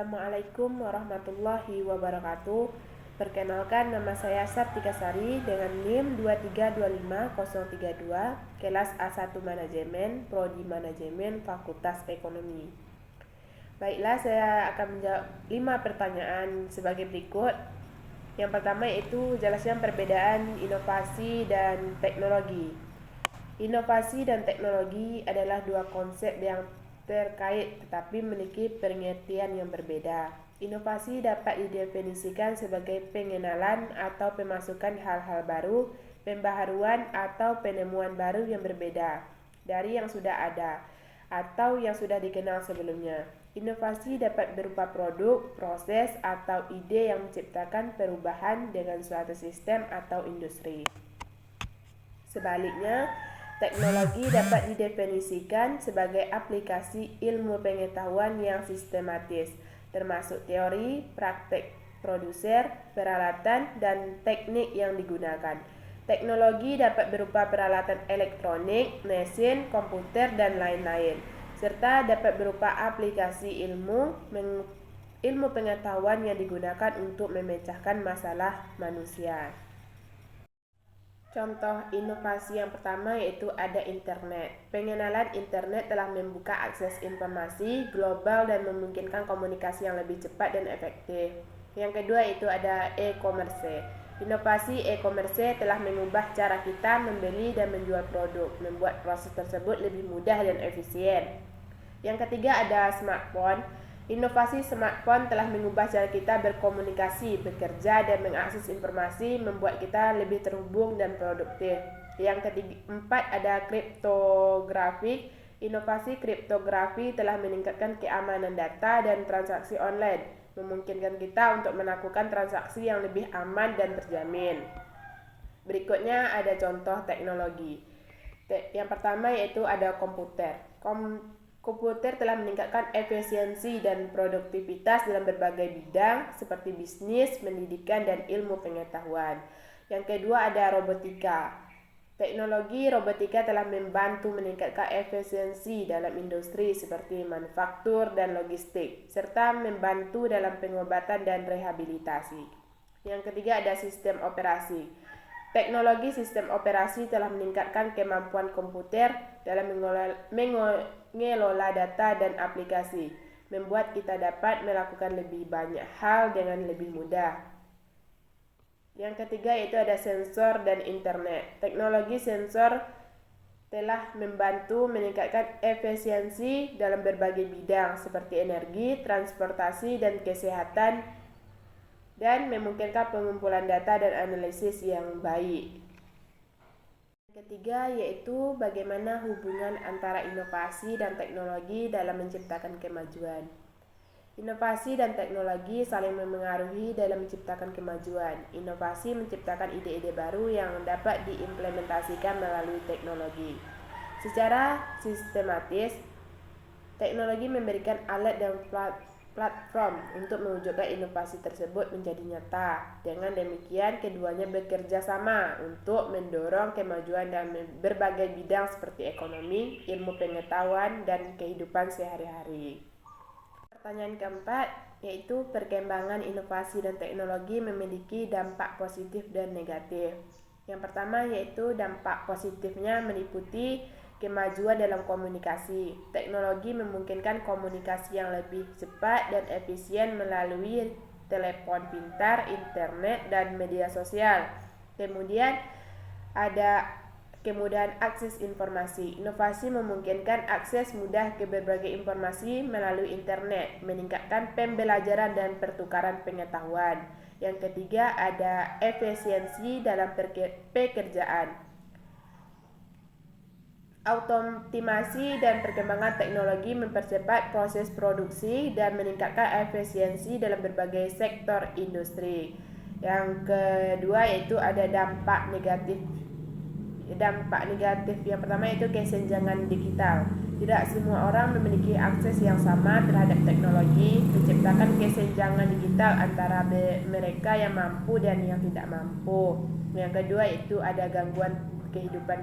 Assalamualaikum warahmatullahi wabarakatuh. Perkenalkan, nama saya Sartika Sari dengan NIM 2325032, kelas A1 Manajemen, Prodi Manajemen, Fakultas Ekonomi. Baiklah, saya akan menjawab 5 pertanyaan sebagai berikut. Yang pertama yaitu jelaskan perbedaan inovasi dan teknologi. Inovasi dan teknologi adalah dua konsep yang terkait tetapi memiliki pengertian yang berbeda. Inovasi dapat didefinisikan sebagai pengenalan atau pemasukan hal-hal baru, pembaharuan atau penemuan baru yang berbeda dari yang sudah ada atau yang sudah dikenal sebelumnya. Inovasi dapat berupa produk, proses, atau ide yang menciptakan perubahan dengan suatu sistem atau industri. Sebaliknya, teknologi dapat didefinisikan sebagai aplikasi ilmu pengetahuan yang sistematis, termasuk teori, praktek produser, peralatan, dan teknik yang digunakan. Teknologi dapat berupa peralatan elektronik, mesin, komputer, dan lain-lain, serta dapat berupa aplikasi ilmu pengetahuan yang digunakan untuk memecahkan masalah manusia. Contoh inovasi yang pertama yaitu ada internet. Pengenalan internet telah membuka akses informasi global dan memungkinkan komunikasi yang lebih cepat dan efektif. Yang kedua itu ada e-commerce. Inovasi e-commerce telah mengubah cara kita membeli dan menjual produk, membuat proses tersebut lebih mudah dan efisien. Yang ketiga ada smartphone. Inovasi smartphone telah mengubah cara kita berkomunikasi, bekerja, dan mengakses informasi, membuat kita lebih terhubung dan produktif. Yang keempat ada kriptografi. Inovasi kriptografi telah meningkatkan keamanan data dan transaksi online, memungkinkan kita untuk melakukan transaksi yang lebih aman dan terjamin. Berikutnya ada contoh teknologi. Yang pertama yaitu ada komputer. Komputer telah meningkatkan efisiensi dan produktivitas dalam berbagai bidang seperti bisnis, pendidikan, dan ilmu pengetahuan. Yang kedua ada robotika. Teknologi robotika telah membantu meningkatkan efisiensi dalam industri seperti manufaktur dan logistik, serta membantu dalam pengobatan dan rehabilitasi. Yang ketiga ada sistem operasi. Teknologi sistem operasi telah meningkatkan kemampuan komputer dalam mengelola data dan aplikasi, membuat kita dapat melakukan lebih banyak hal dengan lebih mudah. Yang ketiga yaitu ada sensor dan internet. Teknologi sensor telah membantu meningkatkan efisiensi dalam berbagai bidang seperti energi, transportasi, dan kesehatan, dan memungkinkan pengumpulan data dan analisis yang baik. Yang ketiga yaitu bagaimana hubungan antara inovasi dan teknologi dalam menciptakan kemajuan. Inovasi dan teknologi saling memengaruhi dalam menciptakan kemajuan. Inovasi menciptakan ide-ide baru yang dapat diimplementasikan melalui teknologi. Secara sistematis, teknologi memberikan alat dan platform untuk mewujudkan inovasi tersebut menjadi nyata. Dengan demikian, keduanya bekerja sama untuk mendorong kemajuan dalam berbagai bidang seperti ekonomi, ilmu pengetahuan, dan kehidupan sehari-hari. Pertanyaan keempat yaitu perkembangan inovasi dan teknologi memiliki dampak positif dan negatif. Yang pertama yaitu dampak positifnya meliputi kemajuan dalam komunikasi. Teknologi memungkinkan komunikasi yang lebih cepat dan efisien melalui telepon pintar, internet, dan media sosial. Kemudian ada kemudahan akses informasi. Inovasi memungkinkan akses mudah ke berbagai informasi melalui internet, meningkatkan pembelajaran dan pertukaran pengetahuan. Yang ketiga ada efisiensi dalam pekerjaan. Optimasi dan perkembangan teknologi mempercepat proses produksi dan meningkatkan efisiensi dalam berbagai sektor industri. Yang kedua yaitu ada dampak negatif. Dampak negatif yang pertama yaitu kesenjangan digital. Tidak semua orang memiliki akses yang sama terhadap teknologi, menciptakan kesenjangan digital antara mereka yang mampu dan yang tidak mampu. Yang kedua yaitu ada gangguan kehidupan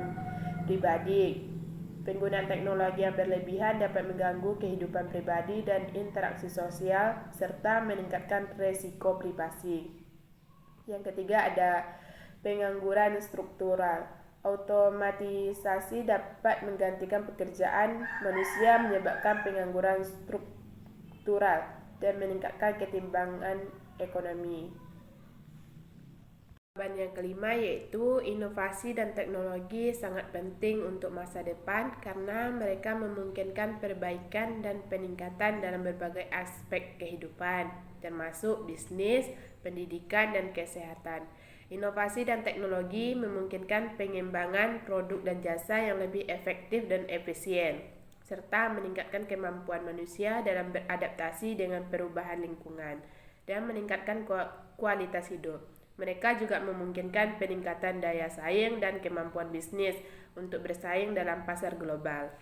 pribadi. Penggunaan teknologi yang berlebihan dapat mengganggu kehidupan pribadi dan interaksi sosial, serta meningkatkan resiko privasi. Yang ketiga ada pengangguran struktural. Otomatisasi dapat menggantikan pekerjaan manusia, menyebabkan pengangguran struktural dan meningkatkan ketimbangan ekonomi. Jawaban yang kelima yaitu inovasi dan teknologi sangat penting untuk masa depan karena mereka memungkinkan perbaikan dan peningkatan dalam berbagai aspek kehidupan, termasuk bisnis, pendidikan, dan kesehatan. Inovasi dan teknologi memungkinkan pengembangan produk dan jasa yang lebih efektif dan efisien, serta meningkatkan kemampuan manusia dalam beradaptasi dengan perubahan lingkungan dan meningkatkan kualitas hidup. Mereka juga memungkinkan peningkatan daya saing dan kemampuan bisnis untuk bersaing dalam pasar global.